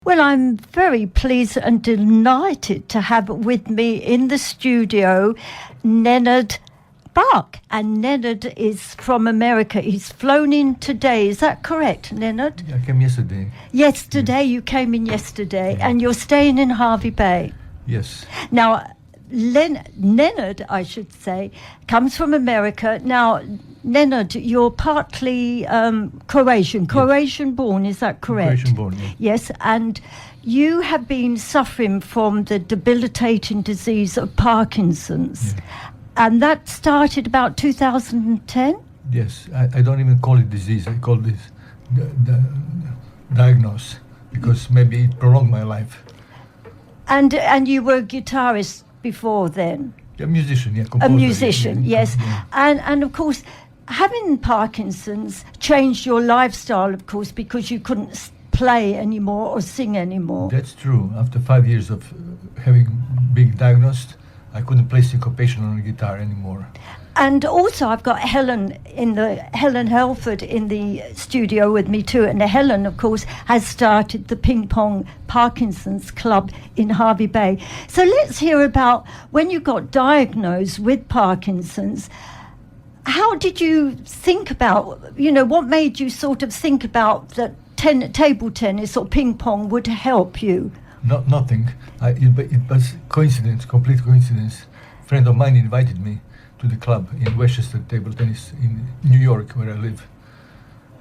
Well, I'm very pleased and delighted to have with me in the studio Nenad Bach. And Nenad is from America. He's flown in today. Is that correct, Nenad? I came yesterday. Yesterday, you came in yesterday, and you're staying in Hervey Bay. Yes. Now, Nenad, I should say, comes from America. Now, Nenad, you're partly Croatian born, is that correct? Croatian born, yes. Yes, and you have been suffering from the debilitating disease of Parkinson's. Yeah. And that started about 2010? Yes, I don't even call it disease. I call this the diagnosis, because maybe it prolonged my life. And you were a guitarist before then? A musician, yeah. Composer, A musician, yeah, yes. yeah. And of course, having Parkinson's changed your lifestyle, of course, because you couldn't play anymore or sing anymore. That's true. After 5 years of having being diagnosed, I couldn't play syncopation on a guitar anymore. And also, I've got Helen Halford in the studio with me too. And Helen, of course, has started the PingPongParkinson's Club in Hervey Bay. So let's hear about when you got diagnosed with Parkinson's. How did you think about, what made you sort of think about that table tennis or ping pong would help you? Nothing. It was coincidence, complete coincidence. A friend of mine invited me to the club in Westchester table tennis in New York, where I live.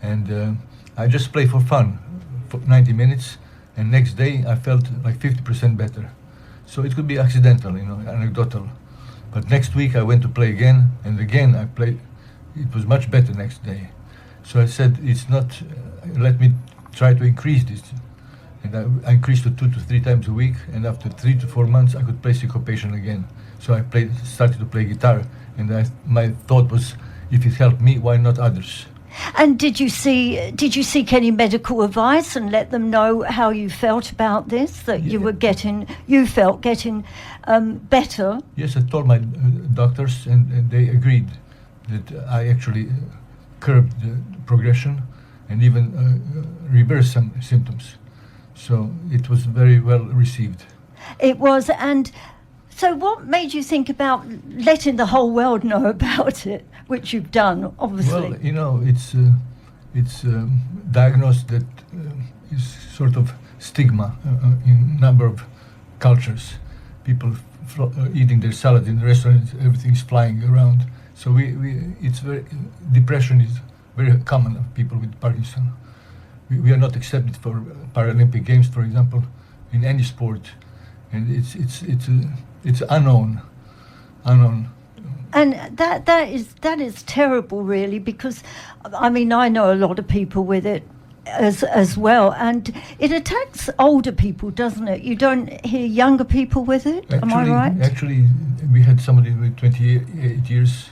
And I just play for fun for 90 minutes, and next day I felt like 50% better. So it could be accidental, anecdotal. But next week I went to play again, and again I played. It was much better next day. So I said, it's not, let me try to increase this. And I increased to 2 to 3 times a week, and after 3 to 4 months I could play syncopation again. So I started to play guitar, and my thought was, if it helped me, why not others? And did you seek any medical advice and let them know how you felt about this, that you felt getting better? Yes, I told my doctors, and they agreed that I actually curbed the progression and even reversed some symptoms. So it was very well received. It was. And so what made you think about letting the whole world know about it, which you've done, obviously? Well, it's diagnosed that is sort of stigma in a number of cultures. People eating their salad in the restaurants, everything's flying around. So depression is very common of people with Parkinson. We are not accepted for Paralympic Games, for example, in any sport, and it's unknown. And that is terrible, really, because I know a lot of people with it as well, and it attacks older people, doesn't it? You don't hear younger people with it. Am I right? Actually, we had somebody with 28 years,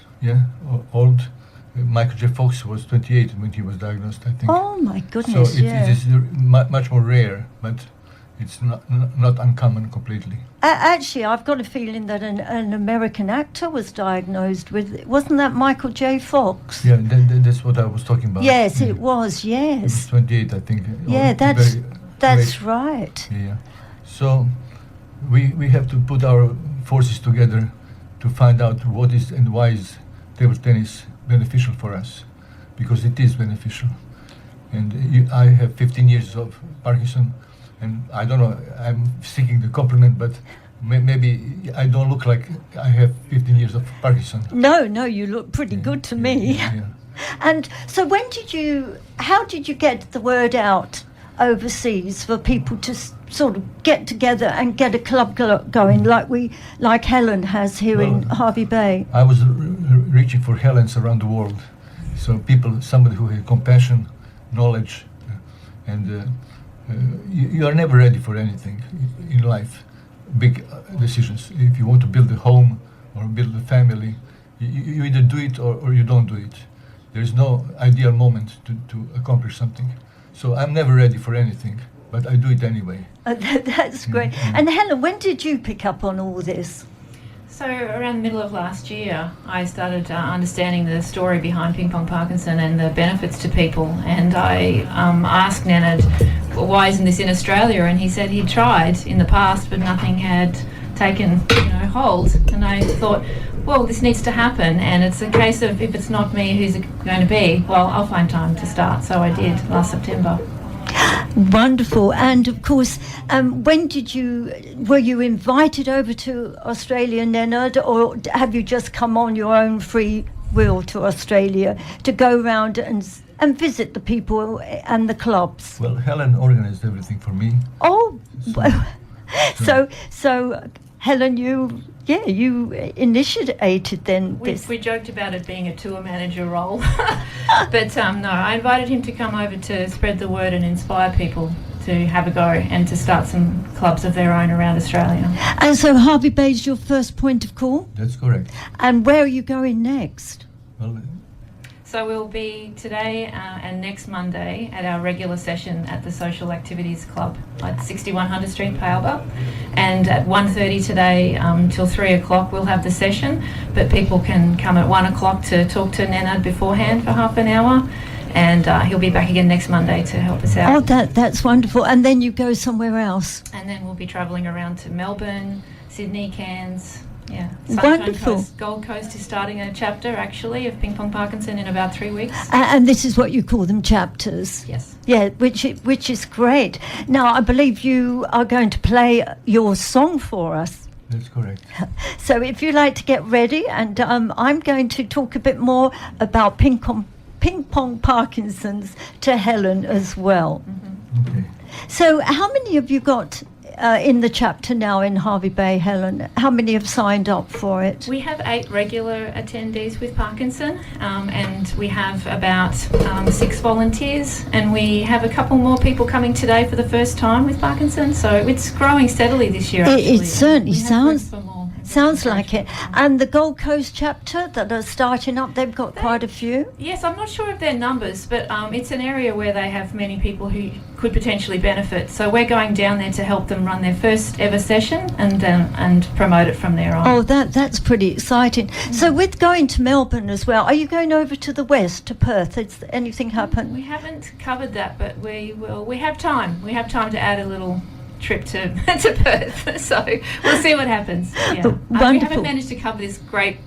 old. Michael J. Fox was 28 when he was diagnosed, I think. Oh my goodness! So it is much more rare, but it's not uncommon completely. Actually, I've got a feeling that an American actor was diagnosed with. Wasn't that Michael J. Fox? Yeah, that's what I was talking about. Yes, it was. Yes. He was 28, I think. Yeah, that's right. Yeah. So we have to put our forces together to find out what is and why is table tennis beneficial for us, because it is beneficial. And I have 15 years of Parkinson, and I don't know, I'm seeking the compliment, but maybe I don't look like I have 15 years of Parkinson. No, you look pretty good to me. Yeah. And so how did you get the word out overseas for people to sort of get together and get a club going like Helen has here in Hervey Bay? I was reaching for Helens around the world. So somebody who had compassion, knowledge, and you are never ready for anything in life. Big decisions. If you want to build a home or build a family, you either do it or you don't do it. There is no ideal moment to accomplish something. So I'm never ready for anything, but I do it anyway. That's great. Mm-hmm. And Helen, when did you pick up on all this? So around the middle of last year, I started understanding the story behind PingPongParkinson and the benefits to people. And I asked Nenad, well, why isn't this in Australia? And he said he'd tried in the past, but nothing had taken hold. And I thought, well, this needs to happen, and it's a case of if it's not me, who's it going to be? Well, I'll find time to start. So I did last September. Wonderful. And of course, were you invited over to Australia, Nenad, or have you just come on your own free will to Australia to go around and visit the people and the clubs? Well, Helen organized everything for me. Oh, so Helen, you initiated then this. We joked about it being a tour manager role, but no, I invited him to come over to spread the word and inspire people to have a go and to start some clubs of their own around Australia. And so Hervey Bay is your first point of call? That's correct. And where are you going next? Well, So we'll be today and next Monday at our regular session at the Social Activities Club at 6100 Street, Pailba. And at 1:30 today till 3 o'clock we'll have the session, but people can come at 1 o'clock to talk to Nenad beforehand for half an hour. And he'll be back again next Monday to help us out. Oh, that's wonderful. And then you go somewhere else? And then we'll be travelling around to Melbourne, Sydney, Cairns. Yeah, wonderful. Coast. Gold Coast is starting a chapter actually of PingPongParkinson in about 3 weeks. And this is what you call them, chapters? Yes. Yeah, which is great. Now, I believe you are going to play your song for us. that's correct. So if you like to get ready, and I'm going to talk a bit more about PingPongParkinson's to Helen as well. Mm-hmm. Okay. So how many have you got in the chapter now in Hervey Bay, Helen? How many have signed up for it? We have 8 regular attendees with Parkinson, and we have about 6 volunteers, and we have a couple more people coming today for the first time with Parkinson, so it's growing steadily this year. It certainly We have sounds room for more. Sounds like it. And the Gold Coast chapter that are starting up, they've got quite a few. Yes, I'm not sure of their numbers, but it's an area where they have many people who could potentially benefit. So we're going down there to help them run their first ever session and promote it from there on. Oh, that's pretty exciting. So with going to Melbourne as well, are you going over to the west, to Perth? Has anything happened? We haven't covered that, but we will. We have time. We have time to add a little trip to Perth, so we'll see what happens. Yeah. We Wonderful. haven't managed to cover this great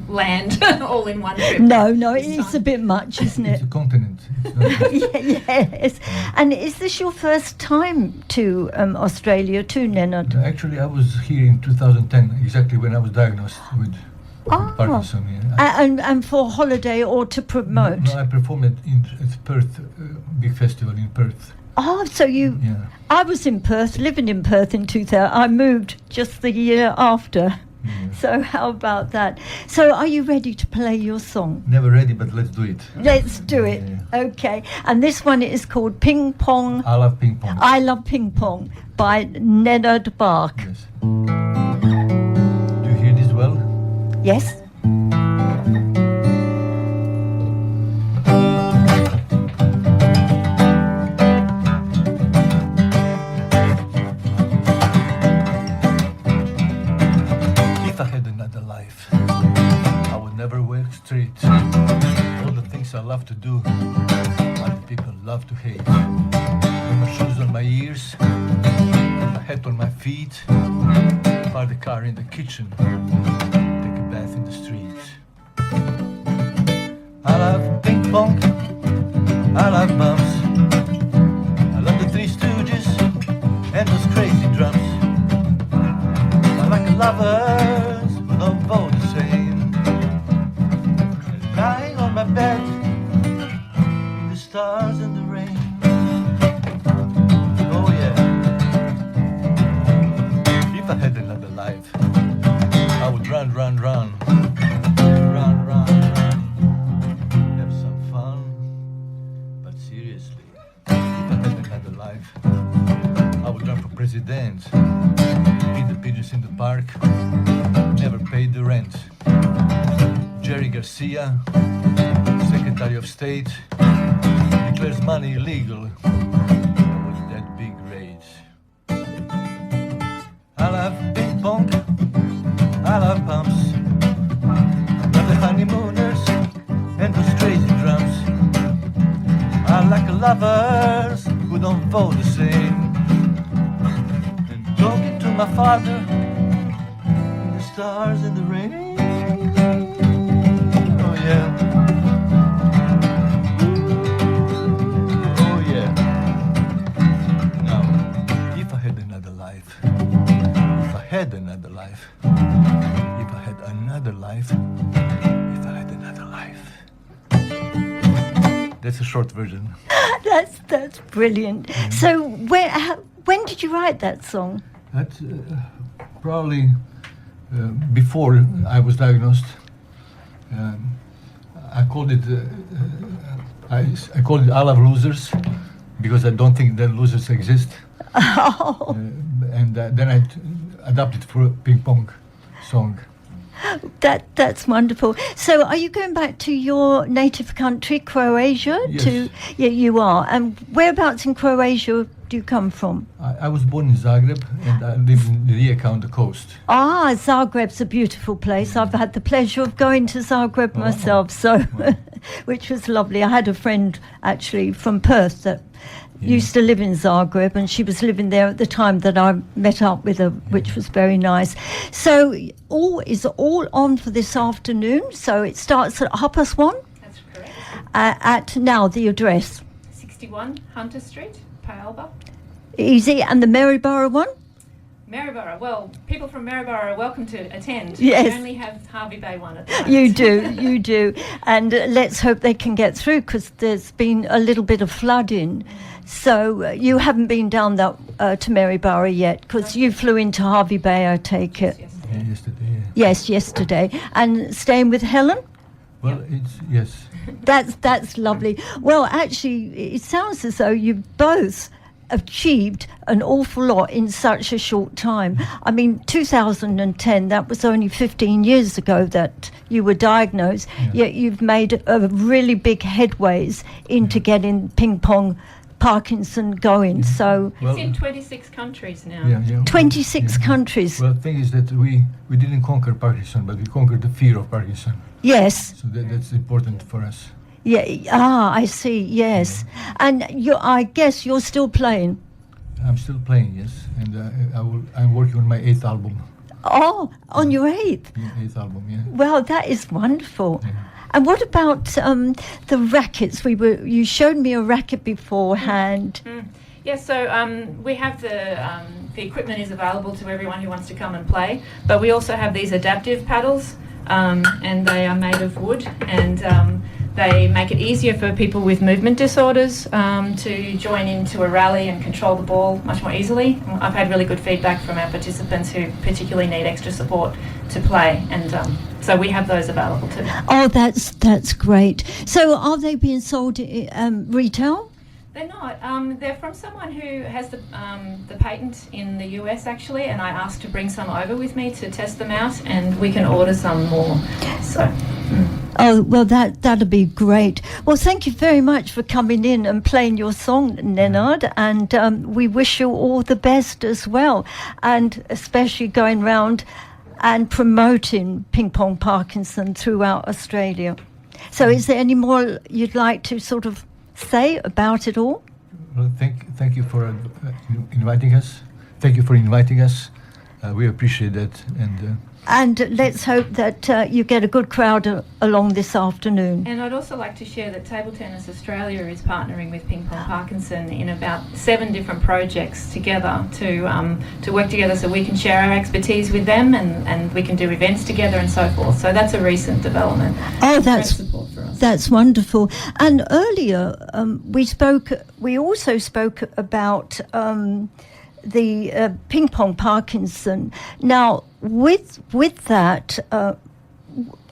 land all in one trip. No, this it's time. a bit much, isn't It's it? a continent. It's not Yes. And is this your first time to Australia too, Nenad? Actually, I was here in 2010, exactly when I was diagnosed with Parkinson. Yeah. And for holiday or to promote? No, I performed at Perth, big festival in Perth. Oh, so Yeah. I was in Perth, living in Perth in 2000. I moved just the year after. Yeah. So how about that? So are you ready to play your song? Never ready, but let's do it. Let's do it. Yeah. Okay. And this one is called Ping Pong. I love ping pong. I Love Ping Pong by Nenad Bach. Yes. Do you hear this well? Yes? If I had another life, I would never work straight. All the things I love to do, other people love to hate. Put my shoes on my ears, my hat on my feet, park the car in the kitchen, take a bath in the street. I love ping pong, I love bumps, I love the Three Stooges and those crazy drums. I like lovers who don't vote the same. Lying on my bed in the stars and the rain. Oh yeah. If I had another life, I would run, run, run. Run, run, run. Have some fun. But seriously, if I had another life, I would run for president. Feed the pigeons in the park. Never paid the rent. Jerry Garcia, Secretary of State, declares money illegal. What's that big rage? I love ping pong, I love pumps, I love the honeymooners and those crazy drums. I like lovers who don't vote the same. my father, the stars and the rain. Oh yeah. Oh yeah. Now, if I had another life, if I had another life, if I had another life, if I had another life. That's a short version. That's brilliant. Yeah. So when did you write that song? That's probably before I was diagnosed. I called it I called it "I Love Losers" because I don't think that losers exist. Oh. And then I adapted for a ping pong song. That's wonderful. So are you going back to your native country, Croatia? Yes. Yeah, you are. And whereabouts in Croatia do you come from? I was born in Zagreb and I live in Rijeka on the coast. Ah, Zagreb's a beautiful place. I've had the pleasure of going to Zagreb Oh, myself, so wow. which was lovely. I had a friend actually from Perth that used to live in Zagreb, and she was living there at the time that I met up with her, which was very nice. So all is all on for this afternoon. So it starts at 1:30. That's correct. At now the address. 61 Hunter Street, Paelba. Easy. And the Maryborough one? Maryborough. Well, people from Maryborough are welcome to attend. Yes. We only have Hervey Bay one at the moment. You do. And let's hope they can get through, because there's been a little bit of flooding. So you haven't been down that to Maryborough yet, because you flew into Hervey Bay, I take it. Yes. Yeah, yesterday. Yeah. Yes, yesterday. And staying with Helen? Well, it's yes. That's lovely. Well, actually, it sounds as though you both achieved an awful lot in such a short time. I mean, 2010, that was only 15 years ago that you were diagnosed, yet you've made a really big headways into getting Ping Pong Parkinson going. So Well, It's in 26 countries now. yeah. 26 countries. Well, the thing is that we didn't conquer Parkinson, but we conquered the fear of Parkinson. Yes. So that's important for us. Yeah. I see. Yes. And I guess you're still playing. I'm still playing, yes, and I'm working on my 8th album. Oh, on your 8th. Yeah, 8th album, yeah. Well, that is wonderful. Yeah. And what about the rackets? You showed me a racket beforehand. Yeah, so we have the equipment is available to everyone who wants to come and play, but we also have these adaptive paddles, and they are made of wood, and they make it easier for people with movement disorders to join into a rally and control the ball much more easily. I've had really good feedback from our participants who particularly need extra support to play, and so we have those available too. Oh, that's great. So are they being sold retail? They're not. They're from someone who has the patent in the US actually, and I asked to bring some over with me to test them out, and we can order some more. So. Oh, well, that'd be great. Well, thank you very much for coming in and playing your song, Nenad, and we wish you all the best as well, and especially going round and promoting Ping Pong Parkinson throughout Australia. So is there any more you'd like to sort of say about it all? Well, thank you for inviting us. Thank you for inviting us. We appreciate that, and let's hope that you get a good crowd along this afternoon. And I'd also like to share that Table Tennis Australia is partnering with Ping Pong Parkinson in about 7 different projects together to work together, so we can share our expertise with them, and we can do events together and so forth. So that's a recent development. Oh, Great support for us. That's wonderful. And earlier we also spoke about the Ping Pong Parkinson. Now, with that,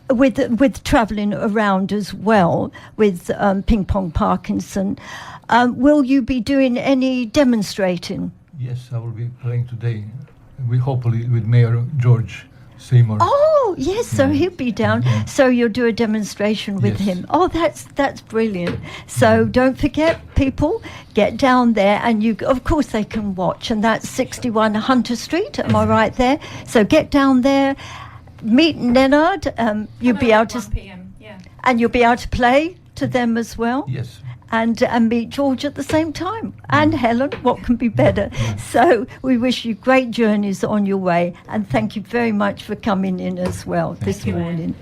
with travelling around as well with Ping Pong Parkinson, will you be doing any demonstrating? yes, I will be playing today. We hopefully with Mayor George Seymour. Oh, yes, so he'll be down. Yeah. So you'll do a demonstration with Yes. him. Oh, that's brilliant. So don't forget, people, get down there, and of course they can watch, and that's 61 Hunter Street, am I right there? So get down there, meet Nenad, you'll be able to, 1 p.m. Yeah. and you'll be able to play to them as well. Yes. and meet George at the same time. And Helen, what can be better? So we wish you great journeys on your way, and thank you very much for coming in as well this you, Anne. morning.